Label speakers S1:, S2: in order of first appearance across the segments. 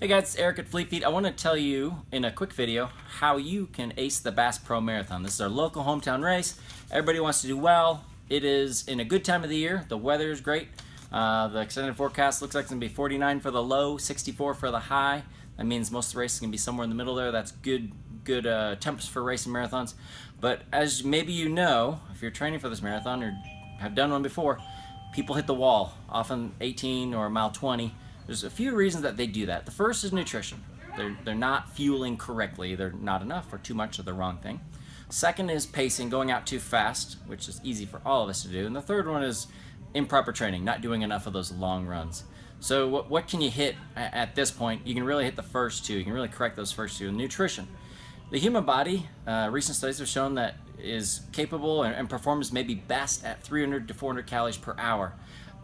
S1: Hey guys, it's Eric at Fleet Feet. I want to tell you in a quick video how you can ace the Bass Pro Marathon. This is our local hometown race. Everybody wants to do well. It is in a good time of the year. The weather is great. The extended forecast looks like it's going to be 49 for the low, 64 for the high. That means most of the race is going to be somewhere in the middle there. That's good temps for racing marathons. But as maybe you know, if you're training for this marathon or have done one before, people hit the wall, often 18 or mile 20. There's a few reasons that they do that. The first is nutrition. They're not fueling correctly. They're not enough or too much of the wrong thing. Second is pacing, going out too fast, which is easy for all of us to do. And the third one is improper training, not doing enough of those long runs. So what can you hit at this point? You can really hit the first two. You can really correct those first two. Nutrition. The human body, recent studies have shown that is capable and performs maybe best at 300 to 400 calories per hour.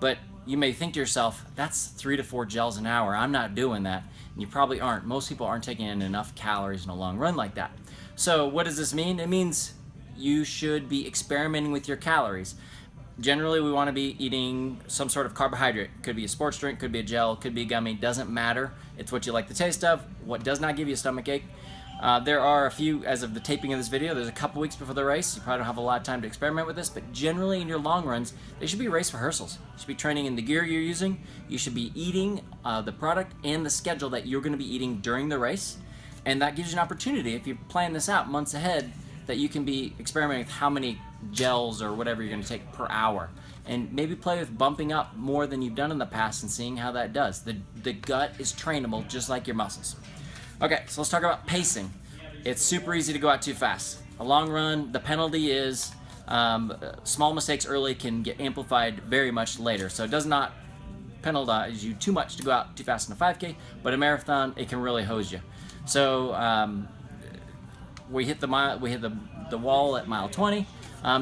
S1: But you may think to yourself, that's 3 to 4 gels an hour. I'm not doing that. And you probably aren't. Most people aren't taking in enough calories in a long run like that. So what does this mean? It means you should be experimenting with your calories. Generally, we want to be eating some sort of carbohydrate. Could be a sports drink, could be a gel, could be a gummy. Doesn't matter. It's what you like the taste of. What does not give you a stomach ache. There are a few, as of the taping of this video, there's a couple weeks before the race. You probably don't have a lot of time to experiment with this, but generally in your long runs, they should be race rehearsals. You should be training in the gear you're using. You should be eating the product and the schedule that you're going to be eating during the race. And that gives you an opportunity, if you plan this out months ahead, that you can be experimenting with how many gels or whatever you're going to take per hour. And maybe play with bumping up more than you've done in the past and seeing how that does. The gut is trainable just like your muscles. Okay, so let's talk about pacing. It's super easy to go out too fast. A long run, the penalty is small mistakes early can get amplified very much later. So it does not penalize you too much to go out too fast in a 5K, but a marathon, it can really hose you. So we hit the wall at mile 20.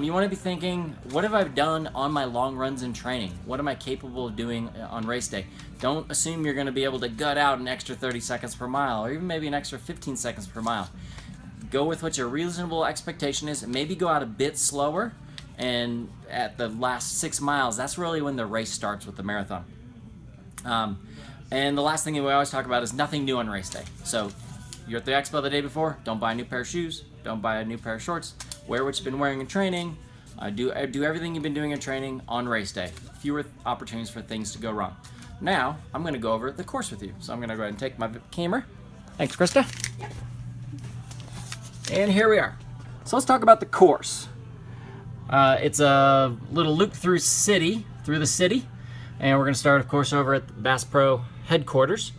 S1: You want to be thinking, what have I done on my long runs in training? What am I capable of doing on race day? Don't assume you're going to be able to gut out an extra 30 seconds per mile or even maybe an extra 15 seconds per mile. Go with what your reasonable expectation is and maybe go out a bit slower, and at the last 6 miles, that's really when the race starts with the marathon. And the last thing that we always talk about is nothing new on race day. So you're at the expo the day before, don't buy a new pair of shoes, don't buy a new pair of shorts, wear what you've been wearing in training, do everything you've been doing in training on race day. Fewer opportunities for things to go wrong. Now, I'm going to go over the course with you. So I'm going to go ahead and take my camera. Thanks, Krista. And here we are. So let's talk about the course. It's a little loop through the city, and we're going to start, of course, over at the Bass Pro headquarters.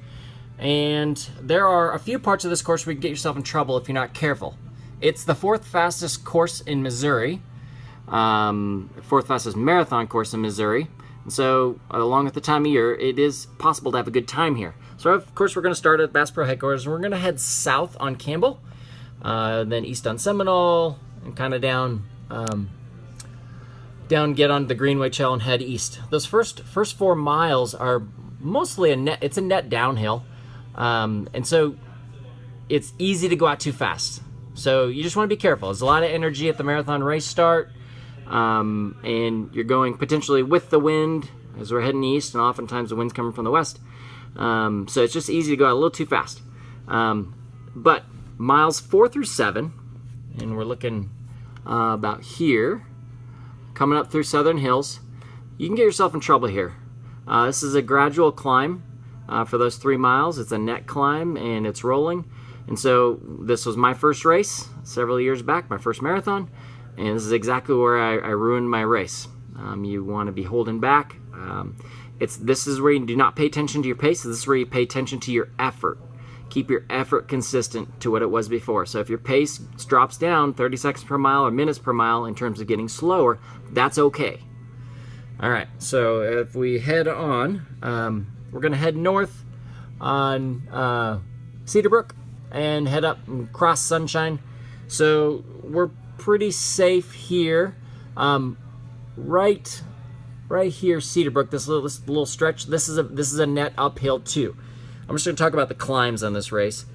S1: And there are a few parts of this course where you can get yourself in trouble if you're not careful. It's the 4th fastest course in Missouri, 4th fastest marathon course in Missouri. And so, along with the time of year, it is possible to have a good time here. So, of course, we're going to start at Bass Pro headquarters. We're going to head south on Campbell, then east on Seminole, and kind of down, get onto the Greenway Trail and head east. Those first 4 miles are mostly it's a net downhill, and so it's easy to go out too fast. So you just want to be careful. There's a lot of energy at the marathon race start, and you're going potentially with the wind as we're heading east, and oftentimes the wind's coming from the west. So it's just easy to go out a little too fast. But miles 4 through 7, and we're looking about here, coming up through Southern Hills, you can get yourself in trouble here. This is a gradual climb for those 3 miles. It's a net climb and it's rolling. And so this was my first race several years back, my first marathon, and this is exactly where I ruined my race. You want to be holding back. This is where you do not pay attention to your pace. This is where you pay attention to your effort. Keep your effort consistent to what it was before. So if your pace drops down 30 seconds per mile or minutes per mile in terms of getting slower, that's okay. All right, so if we head on, we're going to head north on Cedarbrook and head up and cross Sunshine. So we're pretty safe here. Right here, Cedarbrook, this little stretch, this is a net uphill too. I'm just going to talk about the climbs on this race.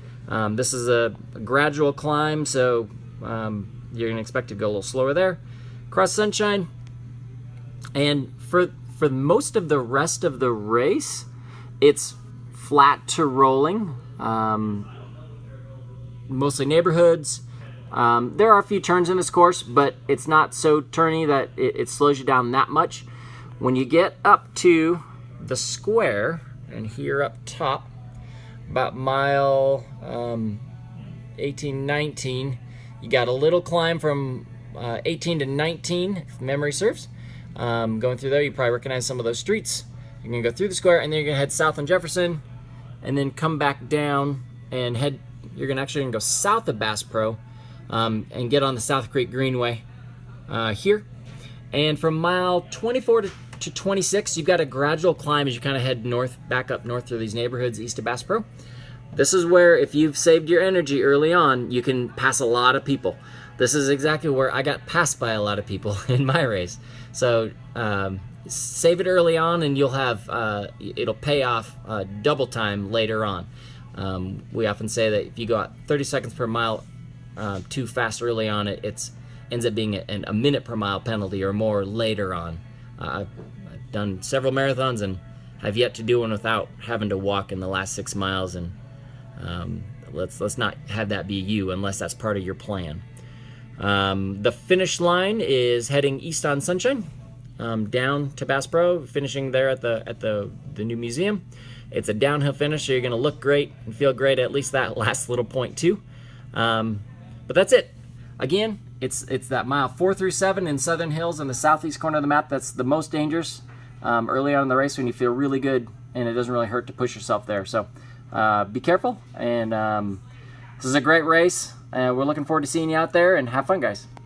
S1: This is a gradual climb, so you're going to expect to go a little slower there. Cross Sunshine, and for most of the rest of the race, it's flat to rolling, mostly neighborhoods. There are a few turns in this course, but it's not so turny that it slows you down that much. When you get up to the square, and here up top, about mile 18, 19, you got a little climb from 18 to 19, if memory serves. Going through there, you probably recognize some of those streets. You're gonna go through the square, and then you're gonna head south on Jefferson, and then come back down and head. You're actually gonna go south of Bass Pro, and get on the South Creek Greenway here. And from mile 24 to 26, you've got a gradual climb as you kind of head north, back up north through these neighborhoods east of Bass Pro. This is where, if you've saved your energy early on, you can pass a lot of people. This is exactly where I got passed by a lot of people in my race. So save it early on, and you'll have it'll pay off double time later on. We often say that if you go out 30 seconds per mile too fast early on, it ends up being a minute per mile penalty or more later on. I've done several marathons and have yet to do one without having to walk in the last 6 miles, and let's not have that be you unless that's part of your plan. The finish line is heading east on Sunshine, down to Bass Pro, finishing there at the new museum. It's a downhill finish, so you're going to look great and feel great at least that last little point too. But that's it. Again, it's that mile 4 through 7 in Southern Hills in the southeast corner of the map that's the most dangerous early on in the race, when you feel really good and it doesn't really hurt to push yourself there. So be careful, and this is a great race, and we're looking forward to seeing you out there, and have fun, guys.